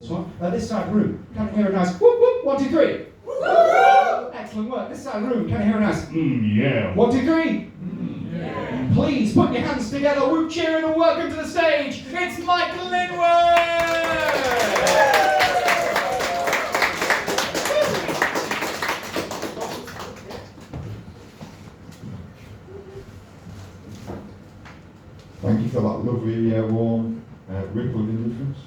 This side of the room, can I hear a nice whoop whoop? 1, 2, 3. Woo! Excellent work. This side of the room, can I hear a nice yeah. 1, 2, 3. Yeah. Please put your hands together, whoop, cheering, and welcome to the stage. It's Michael Linwood! Thank you for that lovely, warm ripple of indifference.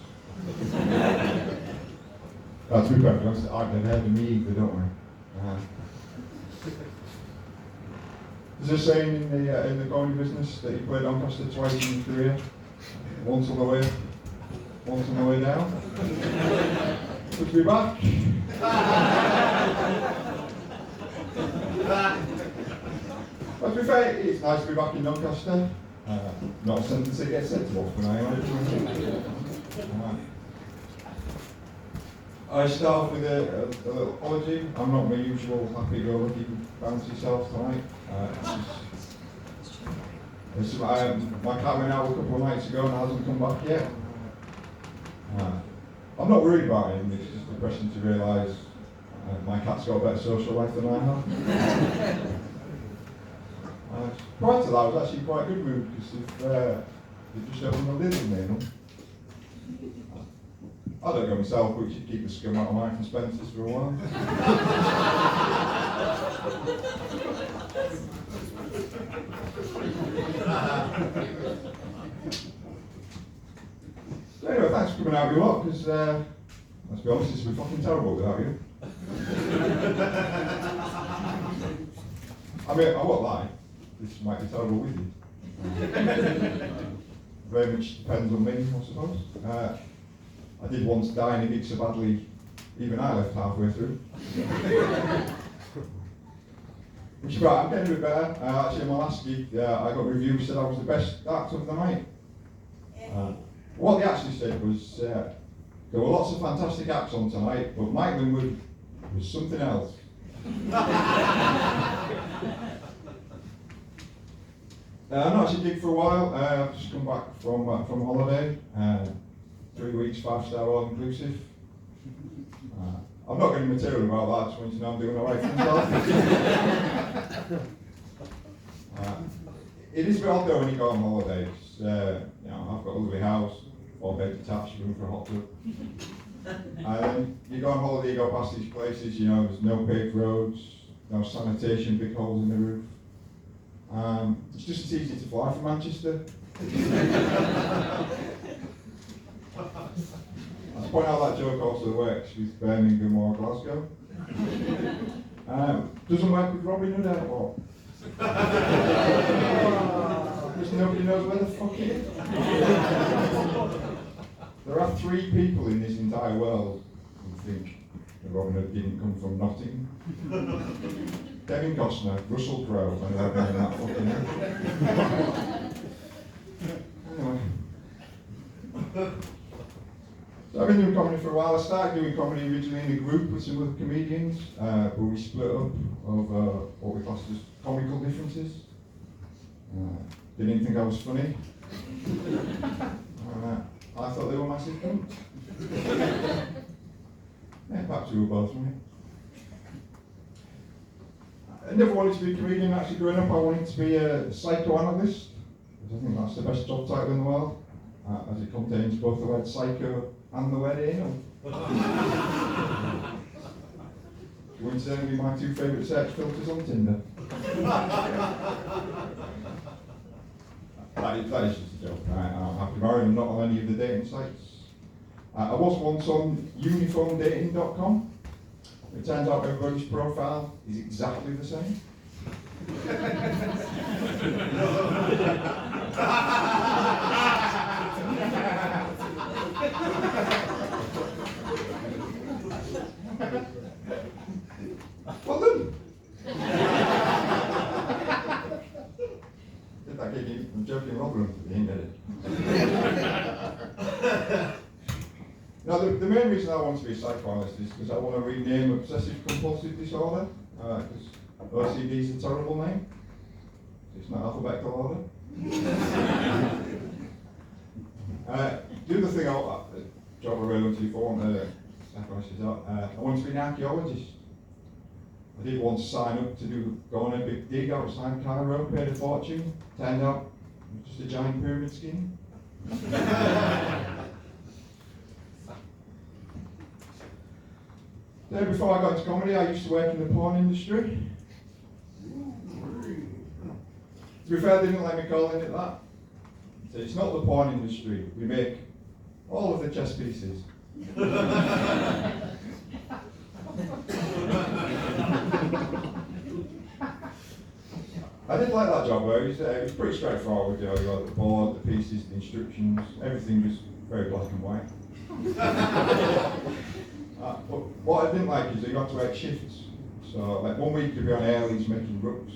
To be perfectly honest, I've never heard of me either, don't we? There's a saying in the comedy business that you play Doncaster twice in your career. Once on the way, once on the way down. Good to be back. But to be fair, it's nice to be back in Doncaster. Not a sentence that gets said too often, I start off with a little apology. I'm not my usual happy-go-lucky bouncy self tonight. My cat went out a couple of nights ago and hasn't come back yet. I'm not worried about him, it's just depressing to realise my cat's got a better social life than I have. Prior to that, I was actually quite a good mood because if they just opened my lid and they I don't go myself, but we should keep the scum out of Mike and Spencer's for a while. So anyway, thanks for coming out, you lot, because let's be honest, it's been fucking terrible without you. I mean, I won't lie, this might be terrible with you. Very much depends on me, I suppose. I did once die in a gig so badly, even I left halfway through. Which is right, I'm getting a bit better. Actually, in my last gig, I got reviews said I was the best actor of the night. What they actually said was, there were lots of fantastic acts on tonight, but Mike Linwood was something else. I've not actually gigged for a while. I've just come back from holiday. 3 weeks, 5-star all inclusive. I'm not going to material about that, I just want you to know I'm doing alright for myself. It is a bit odd though when you go on holiday. You know, I've got a lovely house, 4-bed detached, room for a hot tub. And then you go on holiday, you go past these places, you know, there's no paved roads, no sanitation, big holes in the roof. It's just as easy to fly from Manchester. I point out that joke also works with Birmingham or Glasgow. Doesn't work with Robin Hood Airport. Because nobody knows where the fuck it is. There are 3 people in this entire world who think that Robin Hood didn't come from Nottingham. Kevin Costner, Russell Crowe, and they're in that fucking Anyway. So I've been doing comedy for a while. I started doing comedy originally in a group with some other comedians, but we split up over what we classed as comical differences. They didn't think I was funny. I thought they were massive cunts. Yeah, perhaps we were both, right? I never wanted to be a comedian. Actually, growing up, I wanted to be a psychoanalyst, because I think that's the best job title in the world, as it contains both the word psycho and the word anal. Coincidentally, my 2 favourite search filters on Tinder. That is just a joke. I'm happy married. I'm not on any of the dating sites. I was once on uniformdating.com. It turns out everybody's profile is exactly the same. Well done. Did that gig in? I'm joking, Robin, but you didn't get it. Now, the main reason I want to be a psychoanalyst is because I want to rename obsessive compulsive disorder, because OCD is a terrible name. It's not alphabetical order. The other thing job I really wanted to do. I wanted to be an archaeologist. I did want to sign up to go on a big dig outside Cairo, paid a fortune. Turned out just a giant pyramid scheme. Then before I got into comedy, I used to work in the porn industry. To be fair, they didn't let me call it that. So it's not the porn industry. We make all of the chess pieces. I did like that job though. It was pretty straightforward. You got the board, the pieces, the instructions, everything was very black and white. But what I didn't like is that you have to work shifts. So like 1 week you'd be on earlys making rooks,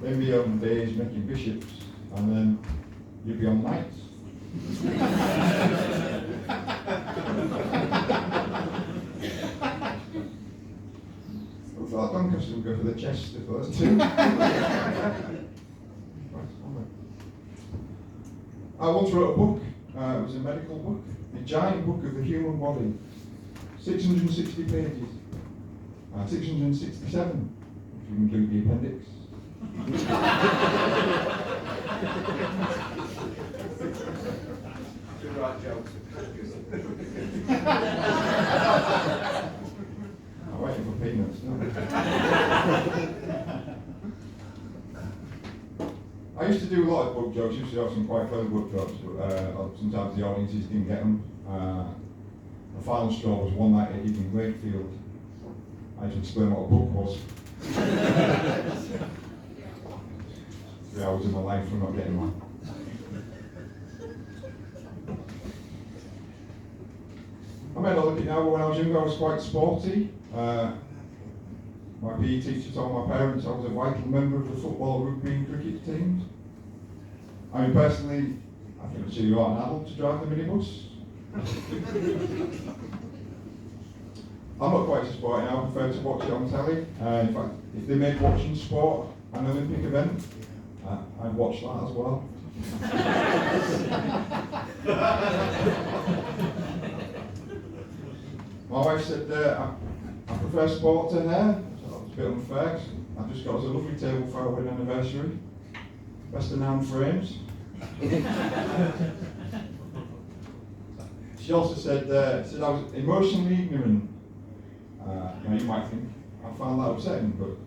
then be on days making bishops, and then you'd be on nights. I thought Doncaster would go for the chest if those two. I once wrote a book. It was a medical book, a giant book of the human body, 660 pages, 667 if you include the appendix. Good right jokes. I'm waiting for peanuts. I used to do a lot of book jokes. I used to have some quite clever book jokes, but sometimes the audiences didn't get them. The final straw was one night at Evening Wakefield. I had to explain what a book was. 3 hours of my life for not getting one. I may not look at it now, but when I was younger I was quite sporty. My PE teacher told my parents I was a vital member of the football, rugby and cricket teams. I mean personally, I think it's you are an adult to drive the minibus. I'm not quite so sporty now, I prefer to watch it on telly. In fact, if they made watching sport an Olympic event, I'd watch that as well. My wife said I prefer sport to hair, so that was a bit unfair, 'cause I've just got us a lovely table for our wedding anniversary. Best of 9 frames. She also said I was emotionally ignorant. Now you might think I found that upsetting, but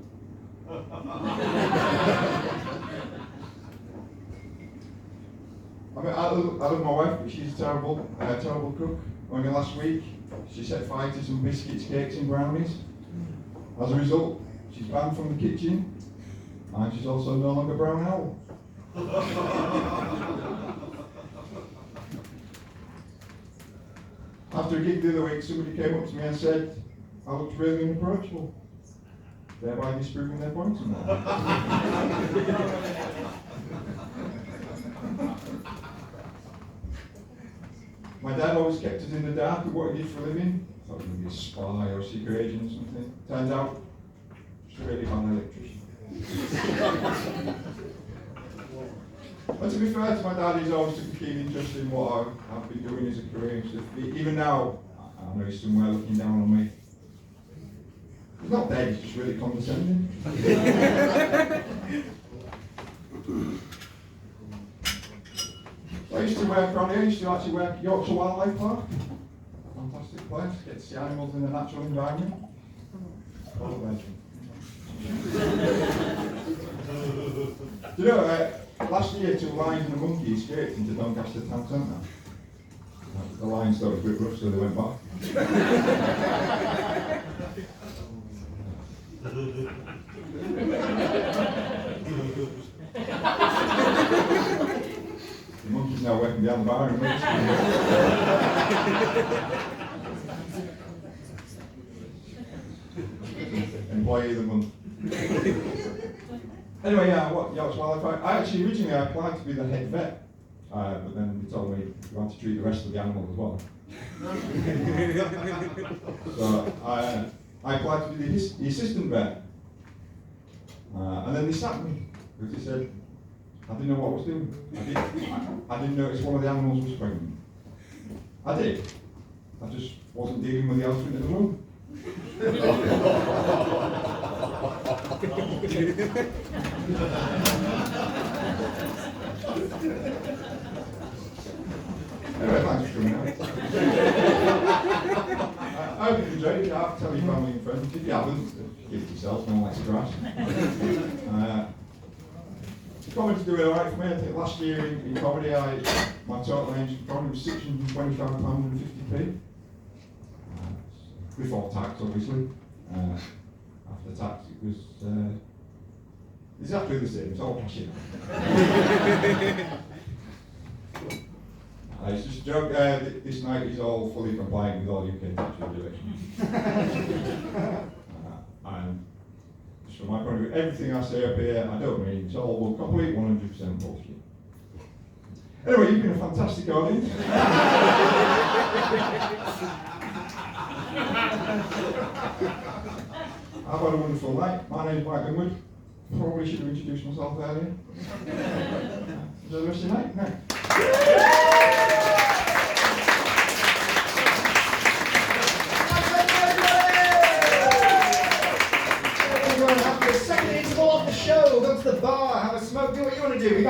I mean, I love my wife, but she's a terrible cook. Only last week, she set fire to some biscuits, cakes and brownies. As a result, she's banned from the kitchen, and she's also no longer brown owl. After a gig the other week, somebody came up to me and said, I looked really unapproachable, thereby disproving their point to me. My dad always kept us in the dark of what he did for a living. I thought he would be a spy or a secret agent or something. Turns out, just a really bad electrician. But to be fair to my dad, he's always took a keen interest in what I've been doing as a career and stuff. Even now, I know he's somewhere looking down on me. He's not dead, he's just really condescending. I used to work around here, I used to actually work at Yorkshire Wildlife Park. Fantastic place, get to see animals in the natural environment. Do you know, last year 2 lions and a monkey escaped into Doncaster town centre. The lions thought it was a bit rough, so they went back. The monkey's now working down the bar and employee of the month. Anyway, Yorkshire Wildlife Park. I actually originally applied to be the head vet, but then they told me you had to treat the rest of the animals as well. So I applied to be the assistant vet, and then they sacked me because they said I didn't know what I was doing. I didn't notice one of the animals was pregnant. I did, I just wasn't dealing with the elephant in the room. Anyway, thanks for coming out. I hope you enjoyed it. Tell your family and friends. If you haven't, give it yourself, no one likes trash. Comedy's doing alright for me. I think last year in comedy, my total range for comedy was £625.50p. Before tax, obviously. After tax, it was exactly the same. It's all cash in. It's just a joke. This night is all fully compliant with all UK tax regulations. And just from my point of view, everything I say up here, I don't mean. It's all complete 100% bullshit. Anyway, you've been a fantastic audience. I've had a wonderful night. My name is Mike Linwood. Probably should have introduced myself earlier. Enjoy the rest of your night. No. After the second interval of the show, go to the bar, have a smoke, do what you want to do.